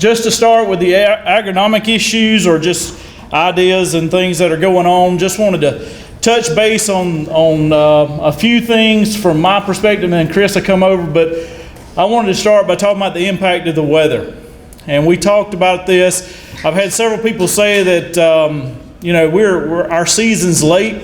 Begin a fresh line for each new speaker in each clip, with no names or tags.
just to start with the agronomic issues or just ideas and things that are going on, just wanted to touch base on a few things from my perspective, and then Chris will come over, but I wanted to start by talking about the impact of the weather. And we talked about this. I've had several people say that, our season's late.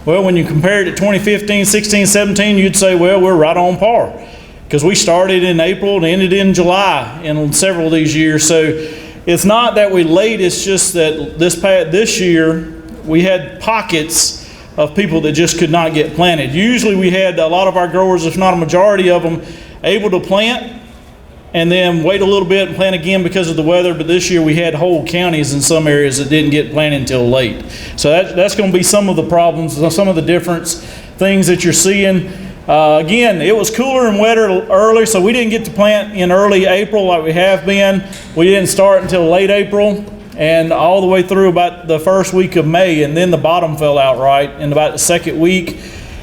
Well, when you compare it to 2015, 16, 17, you'd say, well, we're right on par. Because we started in April and ended in July in several of these years. So it's not that we're late, it's just that this year we had pockets of people that just could not get planted. Usually we had a lot of our growers, if not a majority of them, able to plant and then wait a little bit and plant again because of the weather. But this year we had whole counties in some areas that didn't get planted until late. So that's going to be some of the problems, some of the difference things that you're seeing. Again, it was cooler and wetter early, so we didn't get to plant in early April like we have been. We didn't start until late April and all the way through about the first week of May, and then the bottom fell out right in about the second week.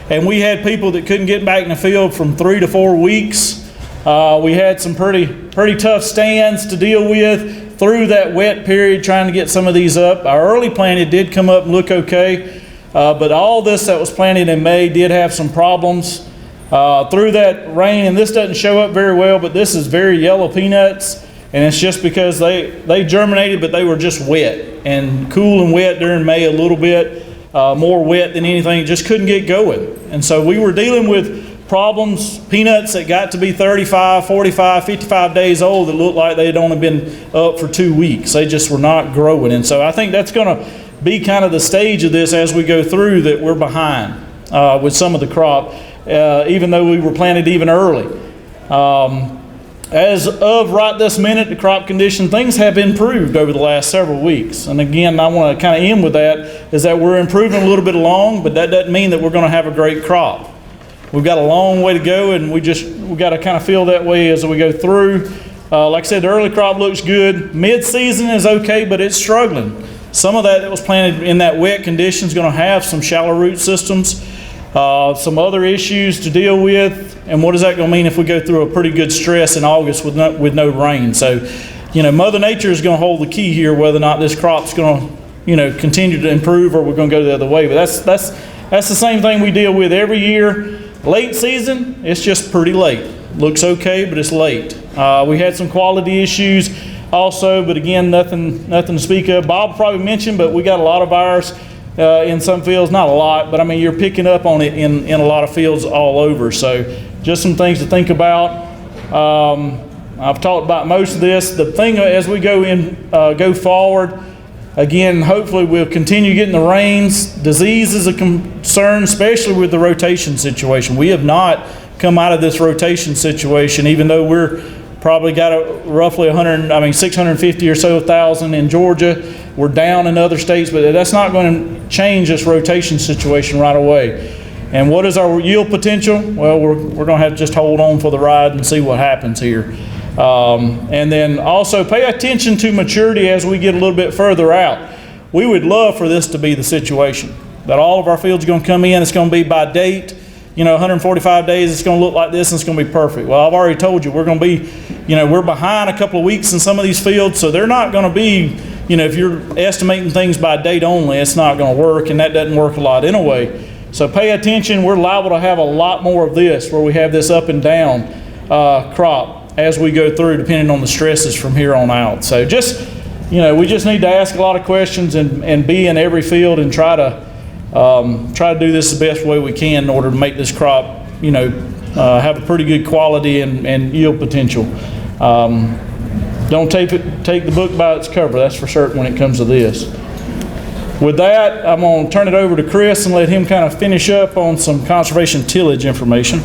And we had people that couldn't get back in the field from 3 to 4 weeks. We had some pretty tough stands to deal with through that wet period trying to get some of these up. Our early planted did come up and look okay, but all this that was planted in May did have some problems through that rain. And this doesn't show up very well, but this is very yellow peanuts, and it's just because they germinated, but they were just wet and cool and wet during May a little bit, more wet than anything, just couldn't get going. And so we were dealing with problems, peanuts that got to be 35, 45, 55 days old that looked like they had only been up for 2 weeks. They just were not growing. And so I think that's going to be kind of the stage of this as we go through, that we're behind with some of the crop, even though we were planted even early. As of right this minute, the crop condition, things have improved over the last several weeks. And again, I want to kind of end with that, is that we're improving a little bit along, but that doesn't mean that we're going to have a great crop. We've got a long way to go, and we got to kind of feel that way as we go through. Like I said, the early crop looks good. Mid-season is okay, but it's struggling. Some of that was planted in that wet condition is going to have some shallow root systems, some other issues to deal with. And what is that going to mean if we go through a pretty good stress in August with no rain? So, Mother Nature is going to hold the key here, whether or not this crop's going to, continue to improve, or we're going to go the other way. But that's the same thing we deal with every year. Late season, it's just pretty late. Looks okay, but it's late. We had some quality issues also, but again, nothing to speak of. Bob probably mentioned, but we got a lot of virus in some fields. Not a lot, but I mean, you're picking up on it in a lot of fields all over. So just some things to think about. I've talked about most of this. The thing as we go forward, again, hopefully we'll continue getting the rains. Disease is a concern, especially with the rotation situation. We have not come out of this rotation situation, even though we're probably got roughly 650 or so thousand in Georgia. We're down in other states, but that's not going to change this rotation situation right away. And what is our yield potential? Well, we're going to have to just hold on for the ride and see what happens here. And then also pay attention to maturity as we get a little bit further out. We would love for this to be the situation, that all of our fields are going to come in, it's going to be by date, 145 days, it's going to look like this, and it's going to be perfect. Well, I've already told you, we're going to be, we're behind a couple of weeks in some of these fields, so they're not going to be, if you're estimating things by date only, it's not going to work, and that doesn't work a lot anyway. So pay attention. We're liable to have a lot more of this, where we have this up and down crop as we go through, depending on the stresses from here on out. So just, we just need to ask a lot of questions and be in every field and try to do this the best way we can in order to make this crop, have a pretty good quality and yield potential. Don't take the book by its cover, that's for certain when it comes to this. With that, I'm going to turn it over to Chris and let him kind of finish up on some conservation tillage information.